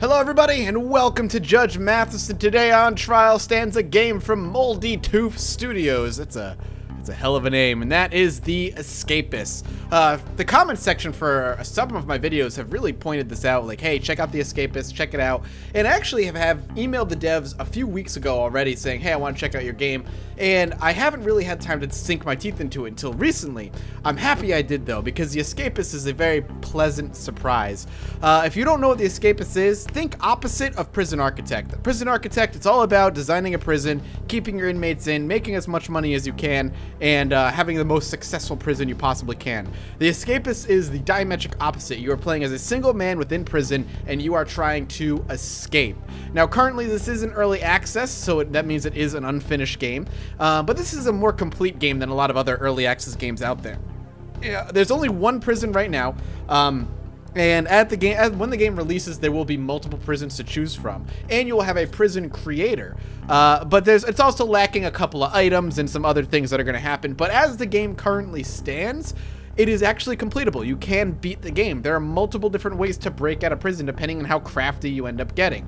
Hello everybody and welcome to Judge Mathas, and today on trial stands a game from Moldy Tooth Studios. It's a hell of a name, and that is the Escapists. The comment section for some of my videos have really pointed this out, like, hey, check out the Escapists, check it out. And I actually have emailed the devs a few weeks ago already saying, hey, I want to check out your game, and I haven't really had time to sink my teeth into it until recently. I'm happy I did though, because the Escapists is a very pleasant surprise. If you don't know what the Escapists is, think opposite of Prison Architect. The Prison Architect, it's all about designing a prison, keeping your inmates in, making as much money as you can, and having the most successful prison you possibly can. The Escapist is the diametric opposite. You are playing as a single man within prison, and you are trying to escape. Now, currently, this is an early access, so that means it is an unfinished game, but this is a more complete game than a lot of other early access games out there. Yeah, there's only one prison right now, and when the game releases, there will be multiple prisons to choose from, and you will have a prison creator. But it's also lacking a couple of items and some other things that are going to happen. But as the game currently stands, it is actually completable. You can beat the game. There are multiple different ways to break out of prison depending on how crafty you end up getting.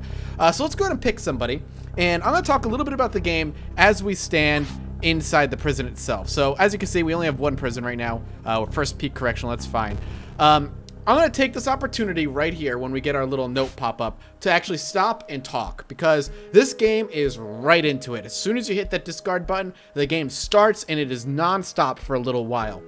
So let's go ahead and pick somebody, and I'm going to talk a little bit about the game as we stand inside the prison itself. So as you can see, we only have one prison right now. First Peak Correctional, that's fine. I'm going to take this opportunity right here when we get our little note pop up to actually stop and talk, because this game is right into it. As soon as you hit that discard button, the game starts, and it is non-stop for a little while.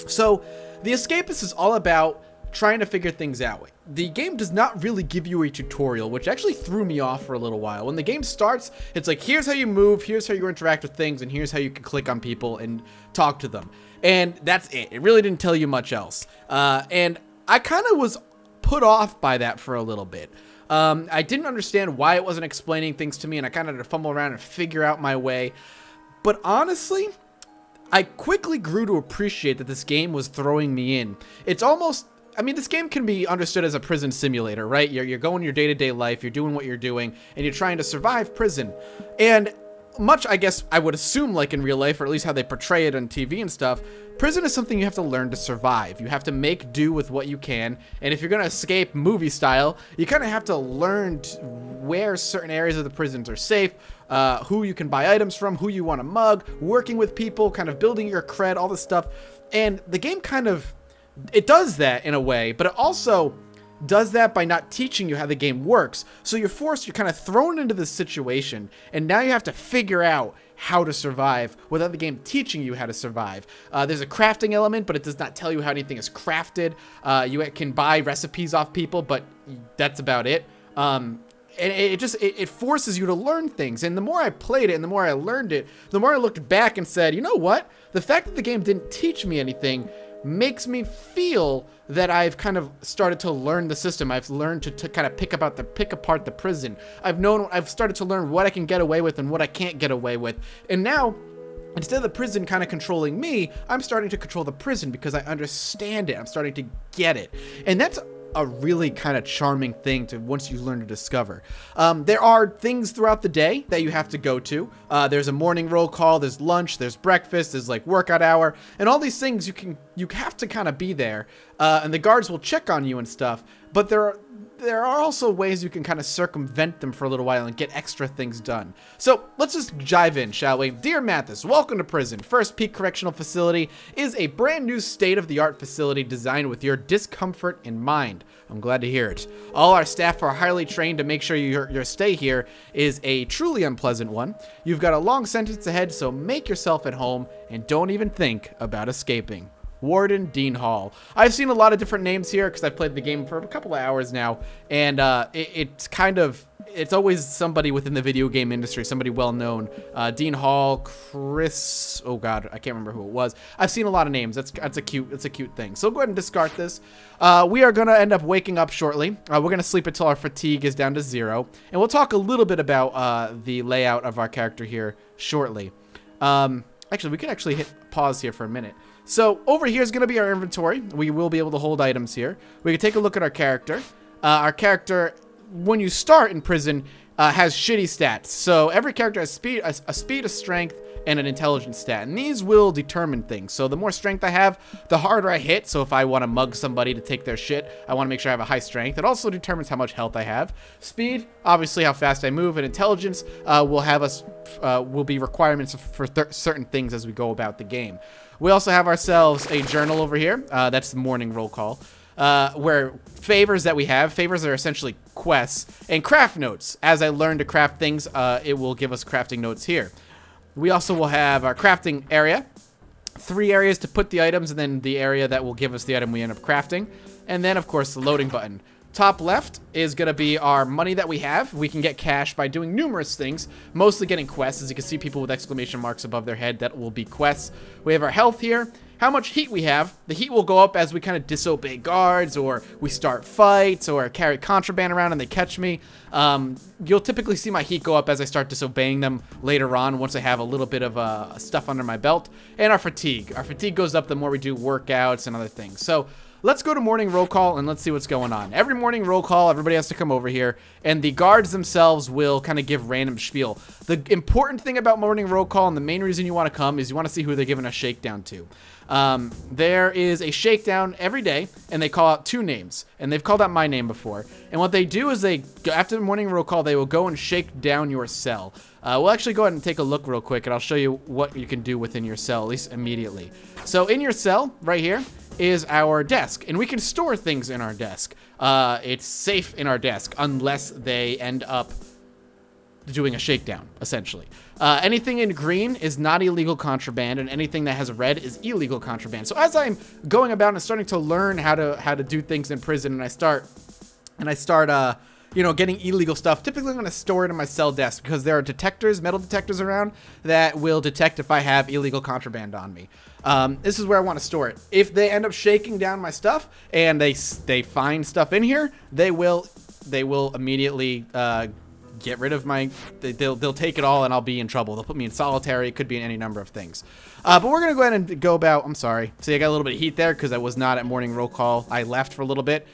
So the Escapist is all about trying to figure things out. The game does not really give you a tutorial, which actually threw me off for a little while. When the game starts, it's like, here's how you move, here's how you interact with things, and here's how you can click on people and talk to them. And that's it. It really didn't tell you much else. And I kind of was put off by that for a little bit. I didn't understand why it wasn't explaining things to me, and I kind of had to fumble around and figure out my way. But honestly, I quickly grew to appreciate that this game was throwing me in. It's almost, I mean, this game can be understood as a prison simulator, right? You're going your day-to-day life, you're doing what you're doing, and you're trying to survive prison. And much, I guess, I would assume like in real life, or at least how they portray it on TV and stuff, prison is something you have to learn to survive. You have to make do with what you can, and if you're going to escape movie style, you kind of have to learn where certain areas of the prisons are safe, who you can buy items from, who you want to mug, working with people, kind of building your cred, all this stuff. And the game kind of, it does that in a way, but it also does that by not teaching you how the game works. So you're kind of thrown into this situation, and now you have to figure out how to survive without the game teaching you how to survive. There's a crafting element, but it does not tell you how anything is crafted. You can buy recipes off people, but that's about it. And it forces you to learn things. And the more I played it and the more I learned it, the more I looked back and said, you know what? The fact that the game didn't teach me anything makes me feel that I've kind of started to learn the system. I've learned to kind of pick apart the prison. I've started to learn what I can get away with and what I can't get away with. And now, instead of the prison kind of controlling me, I'm starting to control the prison because I understand it. I'm starting to get it. And that's a really kind of charming thing to once you learn to discover. There are things throughout the day that you have to go to. There's a morning roll call, there's lunch, there's breakfast, there's like workout hour, and all these things you have to kind of be there, and the guards will check on you and stuff. But there are also ways you can kind of circumvent them for a little while and get extra things done. So let's just dive in, shall we? Dear Mathas, welcome to prison. First Peak Correctional Facility is a brand new state-of-the-art facility designed with your discomfort in mind. I'm glad to hear it. All our staff are highly trained to make sure your stay here is a truly unpleasant one. You've got a long sentence ahead, so make yourself at home and don't even think about escaping. Warden Dean Hall. I've seen a lot of different names here because I've played the game for a couple of hours now, and it's always somebody within the video game industry, somebody well known. Dean Hall, Chris, oh god, I can't remember who it was. I've seen a lot of names. That's a cute thing. So go ahead and discard this. We are gonna end up waking up shortly. We're gonna sleep until our fatigue is down to 0, and we'll talk a little bit about the layout of our character here shortly. Actually, we could actually hit pause here for a minute. So over here is going to be our inventory. We will be able to hold items here. We can take a look at our character. Our character when you start in prison, has shitty stats. So every character has speed, a speed, a strength, and an intelligence stat, and these will determine things. So the more strength I have, the harder I hit. So if I want to mug somebody to take their shit, I want to make sure I have a high strength. It also determines how much health I have. Speed, obviously how fast I move, and intelligence will be requirements for certain things as we go about the game. We also have ourselves a journal over here. That's the morning roll call. Where favors that we have, favors are essentially quests, and craft notes. As I learn to craft things, it will give us crafting notes here. We also will have our crafting area, 3 areas to put the items, and then the area that will give us the item we end up crafting. And then, of course, the loading button. Top left is going to be our money that we have. We can get cash by doing numerous things, mostly getting quests. As you can see, people with exclamation marks above their head, that will be quests. We have our health here. How much heat we have. The heat will go up as we kind of disobey guards, or we start fights, or carry contraband around and they catch me. You'll typically see my heat go up as I start disobeying them later on, once I have a little bit of stuff under my belt. And our fatigue. Our fatigue goes up the more we do workouts and other things. So let's go to morning roll call and let's see what's going on. Every morning roll call, everybody has to come over here, and the guards themselves will kind of give random spiel. The important thing about morning roll call, and the main reason you want to come, is you want to see who they're giving a shakedown to. There is a shakedown every day, and they call out 2 names, and they've called out my name before. And what they do is after the morning roll call, they will go and shake down your cell. We'll actually go ahead and take a look real quick, and I'll show you what you can do within your cell, at least immediately. So in your cell, right here, is our desk, and we can store things in our desk. It's safe in our desk unless they end up doing a shakedown, essentially. Anything in green is not illegal contraband, and anything that has red is illegal contraband. So as I'm going about and starting to learn how to do things in prison, and I start you know, getting illegal stuff, typically I'm going to store it in my cell desk, because there are detectors, metal detectors around, that will detect if I have illegal contraband on me. This is where I want to store it. If they end up shaking down my stuff and they find stuff in here, they will immediately get rid of my, they'll take it all, and I'll be in trouble. They'll put me in solitary. It could be in any number of things. But we're going to go ahead and go about, I'm sorry. See, I got a little bit of heat there because I was not at morning roll call. I left for a little bit.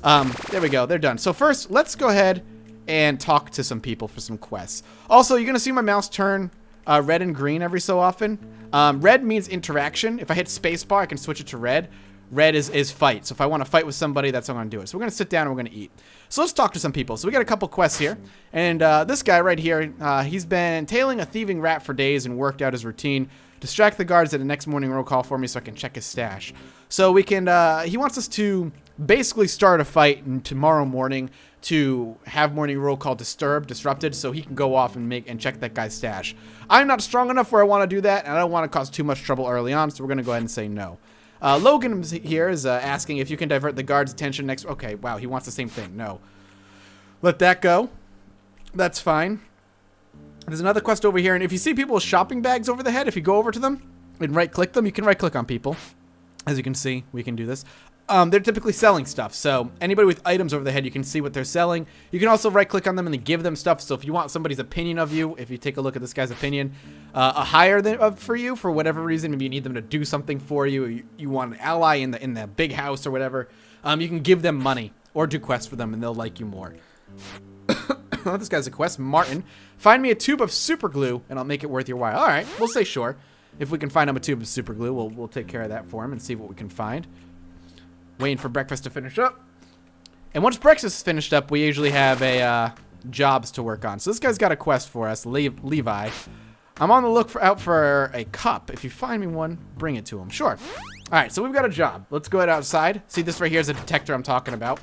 There we go. They're done. So first, let's go ahead and talk to some people for some quests. Also, you're going to see my mouse turn red and green every so often. Red means interaction. If I hit spacebar, I can switch it to red. Red is fight. So if I want to fight with somebody, that's how I'm going to do it. So we're going to sit down and we're going to eat. So let's talk to some people. So we got a couple quests here. And this guy right here, he's been tailing a thieving rat for days and worked out his routine. Distract the guards at the next morning roll call for me so I can check his stash. So we can, he wants us to basically start a fight tomorrow morning to have morning roll call disrupted, so he can go off and check that guy's stash. I'm not strong enough where I want to do that, and I don't want to cause too much trouble early on, so we're going to go ahead and say no. Logan here is asking if you can divert the guard's attention next. Okay, wow, he wants the same thing. No. Let that go. That's fine. There's another quest over here, and if you see people with shopping bags over the head, if you go over to them and right-click them, you can right-click on people. As you can see, we can do this. They're typically selling stuff, so anybody with items over the head, you can see what they're selling. You can also right-click on them and then give them stuff. So if you want somebody's opinion of you, if you take a look at this guy's opinion, a hire for you for whatever reason, maybe you need them to do something for you, you want an ally in the big house or whatever, you can give them money or do quests for them, and they'll like you more. Oh, this guy's a quest. Martin, find me a tube of super glue, and I'll make it worth your while. All right, we'll say sure. If we can find him a tube of super glue, we'll take care of that for him and see what we can find. Waiting for breakfast to finish up. And once breakfast is finished up, we usually have a jobs to work on. So this guy's got a quest for us, Levi. I'm on the lookout for a cup. If you find me one, bring it to him. Sure. All right, so we've got a job. Let's go outside. See, this right here is a detector I'm talking about.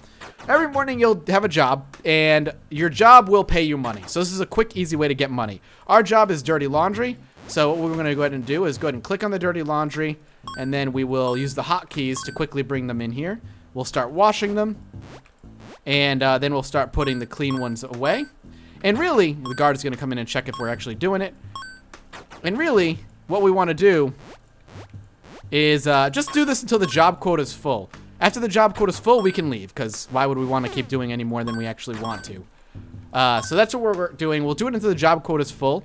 Every morning you'll have a job, and your job will pay you money. So this is a quick, easy way to get money. Our job is dirty laundry. So what we're going to go ahead and do is go ahead and click on the dirty laundry, and then we will use the hotkeys to quickly bring them in here. We'll start washing them, and then we'll start putting the clean ones away. And really, the guard is going to come in and check if we're actually doing it. And really, what we want to do is just do this until the job quota is full. After the job quota is full, we can leave, because why would we want to keep doing any more than we actually want to? So that's what we're doing. We'll do it until the job quota is full.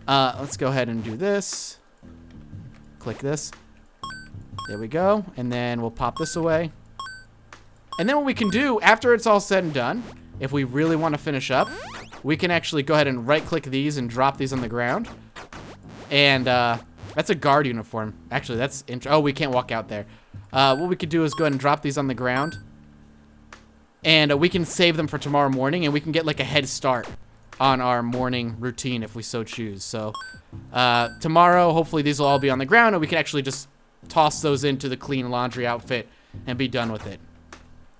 Let's go ahead and do this. Click this. There we go. And then we'll pop this away. And then what we can do after it's all said and done if we really want to finish up, we can actually go ahead and right-click these and drop these on the ground. And that's a guard uniform. Actually, that's oh, we can't walk out there. What we could do is go ahead and drop these on the ground. And we can save them for tomorrow morning, and we can get like a head start on our morning routine if we so choose. So tomorrow, hopefully these will all be on the ground, and we can actually just toss those into the clean laundry outfit and be done with it.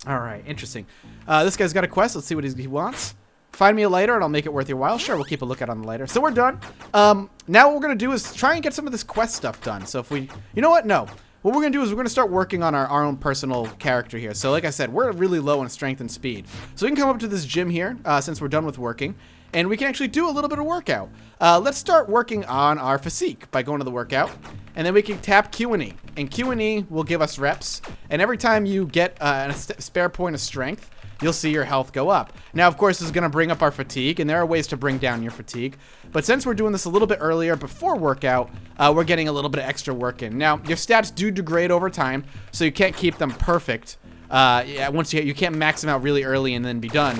All right, interesting. This guy's got a quest. Let's see what he wants. Find me a lighter, and I'll make it worth your while. Sure, we'll keep a lookout on the lighter. So we're done. Now what we're going to do is try and get some of this quest stuff done. So if we... You know what? No. What we're going to do is we're going to start working on our own personal character here. So like I said, we're really low in strength and speed. So we can come up to this gym here since we're done with working. And we can actually do a little bit of workout. Let's start working on our physique by going to the workout. And then we can tap Q and E. And Q and E will give us reps. And every time you get a spare point of strength, you'll see your health go up. Now, of course, this is going to bring up our fatigue. And there are ways to bring down your fatigue. But since we're doing this a little bit earlier before workout, we're getting a little bit of extra work in. Now, your stats do degrade over time. So you can't keep them perfect. Once you can't max them out really early and then be done.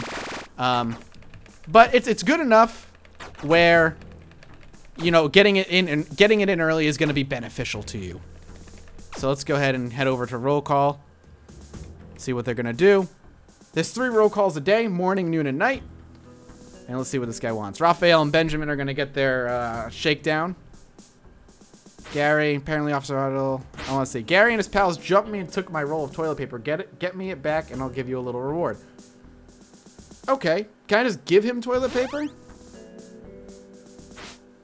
But it's good enough where, you know, getting it in early is going to be beneficial to you. So let's go ahead and head over to roll call. See what they're going to do. There's 3 roll calls a day, morning, noon, and night. And let's see what this guy wants. Raphael and Benjamin are going to get their shakedown. Gary, apparently Officer Otto. I want to say, Gary and his pals jumped me and took my roll of toilet paper. Get me it back, and I'll give you a little reward. Okay. Can I just give him toilet paper?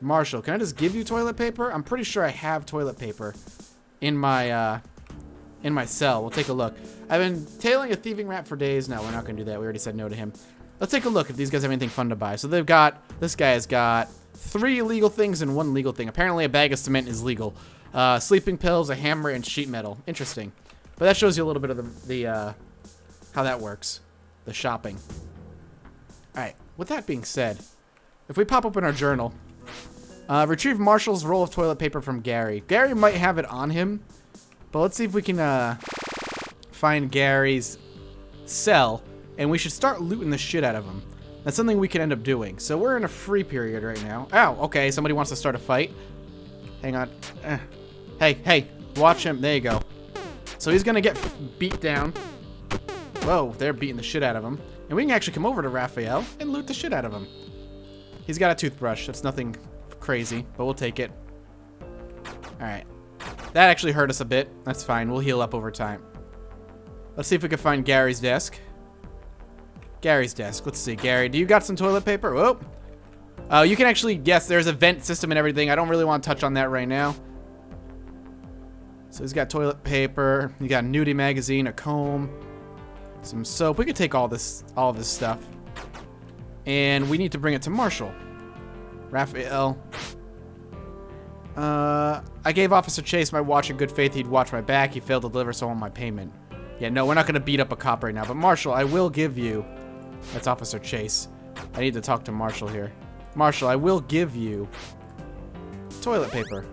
Marshall, can I just give you toilet paper? I'm pretty sure I have toilet paper in my cell. We'll take a look. I've been tailing a thieving rat for days. No, we're not going to do that. We already said no to him. Let's take a look if these guys have anything fun to buy. So they've got, this guy has got 3 illegal things and 1 legal thing. Apparently a bag of cement is legal. Sleeping pills, a hammer, and sheet metal. Interesting. But that shows you a little bit of the how that works. The shopping. Alright, with that being said, if we pop open our journal, retrieve Marshall's roll of toilet paper from Gary. Gary might have it on him, but let's see if we can find Gary's cell, and we should start looting the shit out of him. That's something we can end up doing. So we're in a free period right now. Oh, okay, somebody wants to start a fight. Hang on. Hey, watch him. There you go. So he's gonna get beat down. Whoa, they're beating the shit out of him. And we can actually come over to Raphael and loot the shit out of him. He's got a toothbrush. That's nothing crazy, but we'll take it. Alright. That actually hurt us a bit. That's fine. We'll heal up over time. Let's see if we can find Gary's desk. Gary's desk. Let's see. Gary, do you got some toilet paper? Whoa. Oh, you can actually, yes, there's a vent system and everything. I don't really want to touch on that right now. So he's got toilet paper. You got a nudie magazine, a comb. Some soap. We could take all this stuff. And we need to bring it to Marshall. Raphael. I gave Officer Chase my watch in good faith he'd watch my back. He failed to deliver, so I want my payment. Yeah, no, we're not going to beat up a cop right now. But Marshall, I will give you... That's Officer Chase. I need to talk to Marshall here. Marshall, I will give you... toilet paper.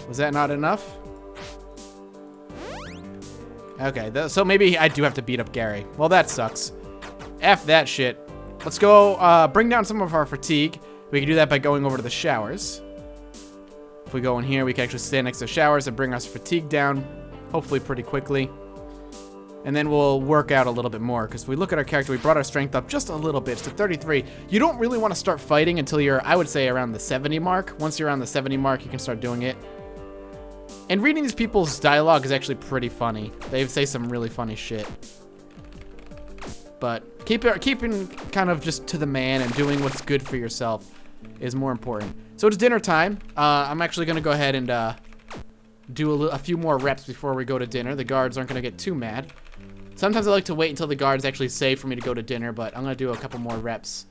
Was that not enough? Okay, so maybe I do have to beat up Gary. Well, that sucks. F that shit. Let's go bring down some of our fatigue. We can do that by going over to the showers. If we go in here, we can actually stand next to showers and bring our fatigue down, hopefully pretty quickly. And then we'll work out a little bit more, because if we look at our character, we brought our strength up just a little bit to 33. You don't really want to start fighting until you're, I would say, around the 70 mark. Once you're around the 70 mark, you can start doing it. And reading these people's dialogue is actually pretty funny. They say some really funny shit. But keeping kind of just to the man and doing what's good for yourself is more important. So it's dinner time. I'm actually going to go ahead and do a few more reps before we go to dinner. The guards aren't going to get too mad. Sometimes I like to wait until the guards actually say for me to go to dinner, but I'm going to do a couple more reps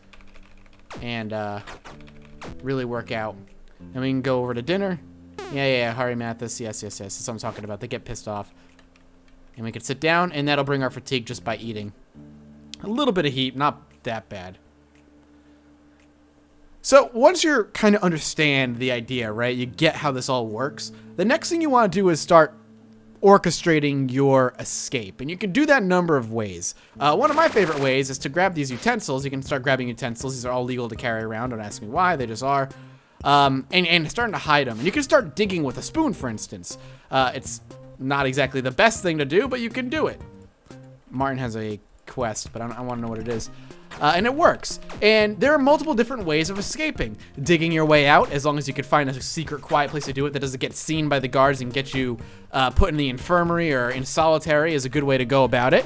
and really work out. And we can go over to dinner. Yeah, hurry, Mathas. Yes. That's what I'm talking about. They get pissed off. And we can sit down, and that'll bring our fatigue just by eating. A little bit of heat, not that bad. So once you kind of understand the idea, right, you get how this all works, the next thing you want to do is start orchestrating your escape. And you can do that a number of ways. One of my favorite ways is to grab these utensils. You can start grabbing utensils. These are all legal to carry around. Don't ask me why. They just are. And starting to hide them. And you can start digging with a spoon, for instance. It's not exactly the best thing to do, but you can do it. Martin has a quest, but I want to know what it is. And it works. And there are multiple different ways of escaping. Digging your way out, as long as you can find a secret, quiet place to do it that doesn't get seen by the guards and get you put in the infirmary or in solitary, is a good way to go about it.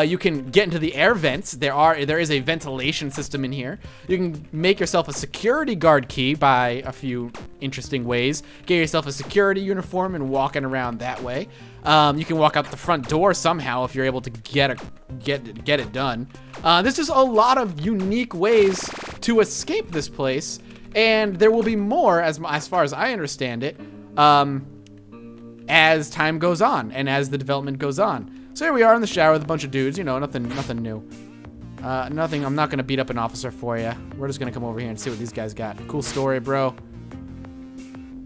You can get into the air vents. There is a ventilation system in here. You can make yourself a security guard key by a few interesting ways. Get yourself a security uniform and walking around that way. You can walk out the front door somehow if you're able to get it done. There's just a lot of unique ways to escape this place, and there will be more, as far as I understand it, as time goes on and as the development goes on. So here we are in the shower with a bunch of dudes. You know, nothing new. Nothing. I'm not gonna beat up an officer for you. We're just gonna come over here and see what these guys got. Cool story, bro.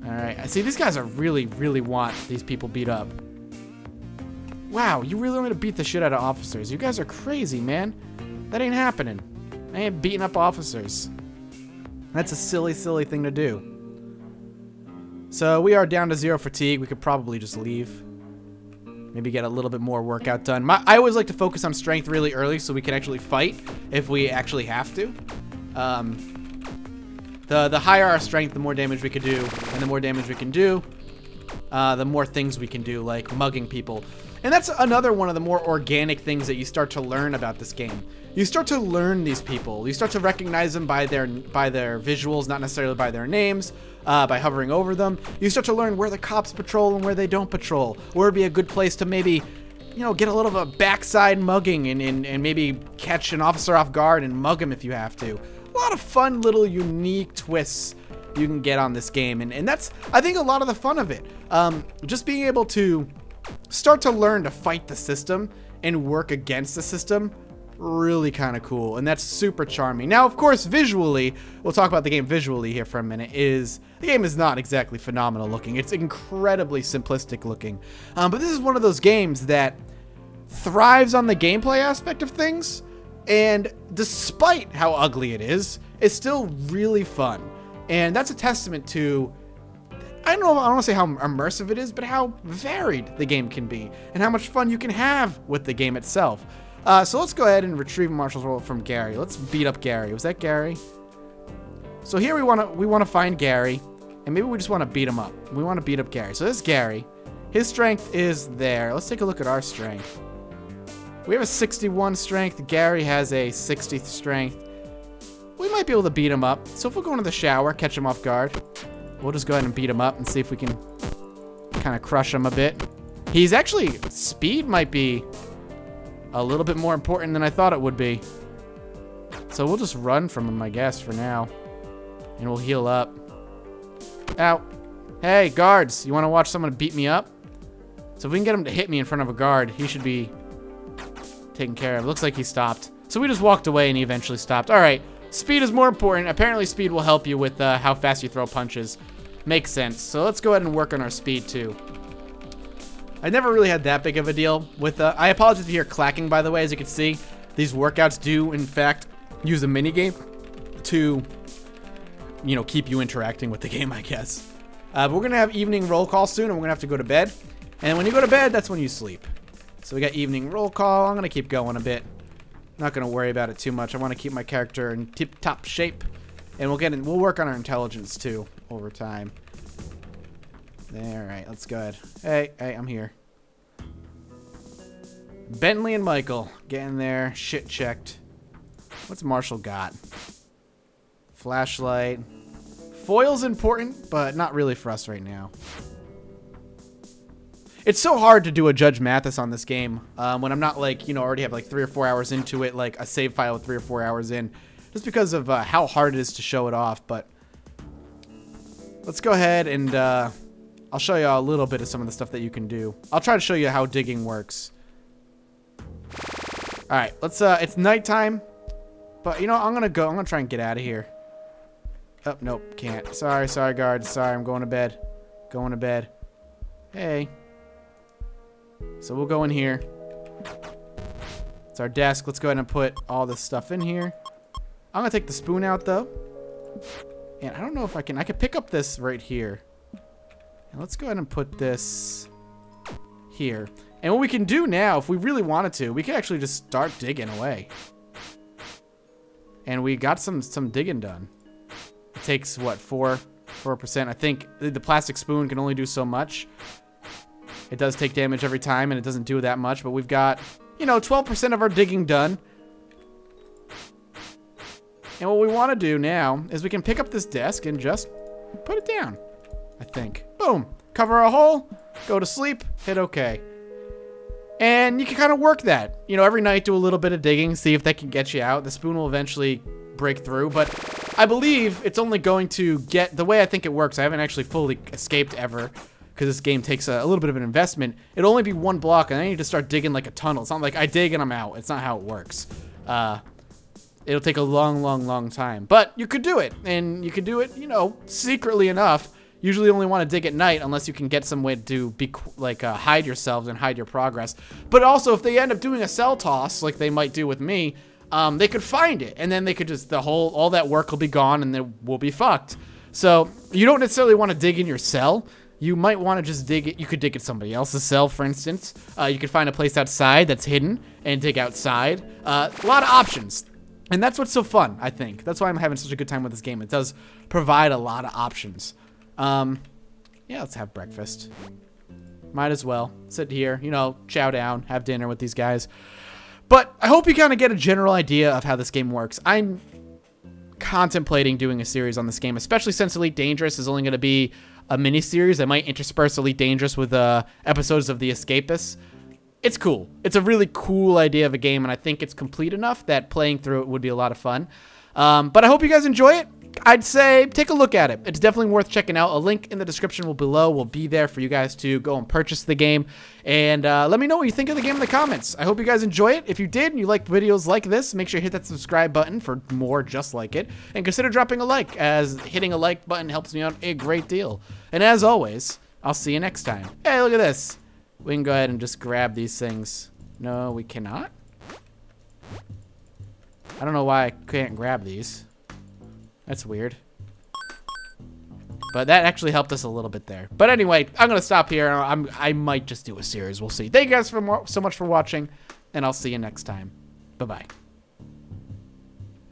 All right. I see these guys are really want these people beat up. Wow, you really want me to beat the shit out of officers? You guys are crazy, man. That ain't happening. I ain't beating up officers. That's a silly thing to do. So we are down to 0 fatigue. We could probably just leave. Maybe get a little bit more workout done. I always like to focus on strength really early so we can actually fight if we actually have to. The higher our strength, the more damage we could do. And the more damage we can do, the more things we can do, like mugging people. And that's another one of the more organic things that you start to learn about this game. You start to learn these people. You start to recognize them by their visuals, not necessarily by their names, by hovering over them. You start to learn where the cops patrol and where they don't patrol. Where would be a good place to maybe, you know, get a little bit of backside mugging and maybe catch an officer off guard and mug him if you have to. A lot of fun little unique twists you can get on this game. And that's, I think, a lot of the fun of it. Just being able to start to learn to fight the system and work against the system, really kind of cool, and that's super charming. Now, of course, visually, we'll talk about the game visually here for a minute, the game is not exactly phenomenal looking. It's incredibly simplistic looking, but this is one of those games that thrives on the gameplay aspect of things, and despite how ugly it is, it's still really fun, and that's a testament to, I don't want to say how immersive it is, but how varied the game can be and how much fun you can have with the game itself. So let's go ahead and retrieve Marshall's role from Gary. Let's beat up Gary. Was that Gary? So here we want to find Gary, and maybe we just want to beat him up. We want to beat up Gary. So this is Gary. His strength is there. Let's take a look at our strength. We have a 61 strength. Gary has a 60 strength. We might be able to beat him up. So if we go into the shower, catch him off guard, we'll just go ahead and beat him up and see if we can kind of crush him a bit. He's actually, speed might be a little bit more important than I thought it would be. So we'll just run from him, I guess, for now. And we'll heal up. Ow. Hey, guards, you want to watch someone beat me up? So if we can get him to hit me in front of a guard, he should be taken care of. Looks like he stopped. So we just walked away and he eventually stopped. All right. Speed is more important. Apparently speed will help you with how fast you throw punches. Makes sense. So let's go ahead and work on our speed too. I never really had that big of a deal with, I apologize if you hear clacking, by the way. As you can see, these workouts do, in fact, use a minigame to, you know, keep you interacting with the game, I guess. But we're going to have evening roll call soon, and we're going to have to go to bed. And when you go to bed, that's when you sleep. So we got evening roll call. I'm going to keep going a bit. Not going to worry about it too much. I want to keep my character in tip-top shape. And we'll work on our intelligence, too, over time. All right, let's go ahead. Hey, I'm here. Bentley and Michael getting their shit checked. What's Marshall got? Flashlight. Foil's important, but not really for us right now. It's so hard to do a Judge Mathas on this game when I'm not, like, you know, already have like 3 or 4 hours into it, like a save file with 3 or 4 hours in, just because of how hard it is to show it off. But let's go ahead and I'll show you a little bit of some of the stuff that you can do. I'll try to show you how digging works. All right, let's. It's nighttime, but you know I'm gonna try and get out of here. Oh nope, can't. Sorry, guards. Sorry, I'm going to bed. Going to bed. Hey. So we'll go in here. It's our desk. Let's go ahead and put all this stuff in here. I'm gonna take the spoon out though. And I don't know if I can pick up this right here. And let's go ahead and put this here. And what we can do now, if we really wanted to, we could actually just start digging away. And we got some digging done. It takes what, 4%. I think the plastic spoon can only do so much. It does take damage every time, and it doesn't do that much, but we've got, you know, 12% of our digging done. And what we want to do now is we can pick up this desk and just put it down, I think. Boom. Cover a hole, go to sleep, hit OK. And you can kind of work that. You know, every night do a little bit of digging, see if that can get you out. The spoon will eventually break through, but I believe it's only going to get, the way I think it works, I haven't actually fully escaped ever, because this game takes a little bit of an investment. It'll only be one block, and I need to start digging like a tunnel. It's not like I dig and I'm out. It's not how it works. It'll take a long time. But you could do it, and you could do it, you know, secretly enough. Usually only want to dig at night unless you can get some way to be like hide yourselves and hide your progress. But also, if they end up doing a cell toss, like they might do with me, they could find it, and then they could just, all that work will be gone, and then we'll be fucked. So you don't necessarily want to dig in your cell. You might want to just dig it. You could dig at somebody else's cell, for instance. You could find a place outside that's hidden and dig outside. A lot of options. And that's what's so fun, I think. That's why I'm having such a good time with this game. It does provide a lot of options. Yeah, let's have breakfast. Might as well sit here, you know, chow down, have dinner with these guys. But I hope you kind of get a general idea of how this game works. I'm contemplating doing a series on this game, especially since Elite Dangerous is only going to be a mini-series. I might intersperse Elite Dangerous with episodes of the Escapists. It's cool. It's a really cool idea of a game, and I think it's complete enough that playing through it would be a lot of fun. But I hope you guys enjoy it. I'd say take a look at it. It's definitely worth checking out. A link in the description below will be there for you guys to go and purchase the game. And let me know what you think of the game in the comments. I hope you guys enjoy it. If you did and you liked videos like this, make sure you hit that subscribe button for more just like it. And consider dropping a like, as hitting a like button helps me out a great deal. And as always, I'll see you next time. Hey, look at this. We can go ahead and just grab these things. No, we cannot. I don't know why I can't grab these. That's weird. But that actually helped us a little bit there. But anyway, I'm going to stop here. I might just do a series. We'll see. Thank you guys so much for watching, and I'll see you next time. Bye-bye.